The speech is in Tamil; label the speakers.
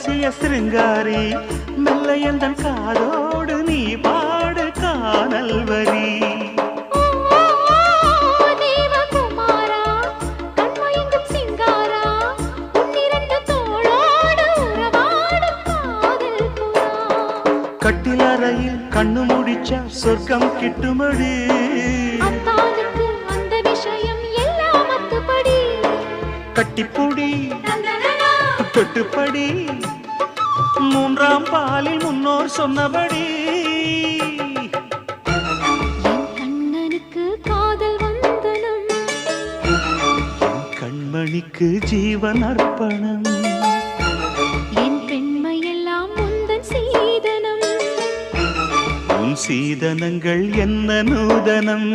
Speaker 1: ரகசிய சிருங்காரி மெல்ல எந்தன் காதோடு நீ பாடு காணல் வரி கட்டிலறையில் கண்ணு முடிச்சா சொர்க்கம் கிட்டுமடி
Speaker 2: அந்த விஷயம் எல்லாம் அத்துப்படி
Speaker 1: கட்டிப்புடி தொட்டுப்படி மூன்றாம் பாலில் முன்னோர் சொன்னபடி
Speaker 2: என் கண்ணனுக்கு காதல் வந்தனம்
Speaker 1: என் கண்மணிக்கு ஜீவன் அர்ப்பணம்
Speaker 2: என் பெண்மையெல்லாம் முந்தன் சீதனம்
Speaker 1: உன் சீதனங்கள் என்ன நூதனம்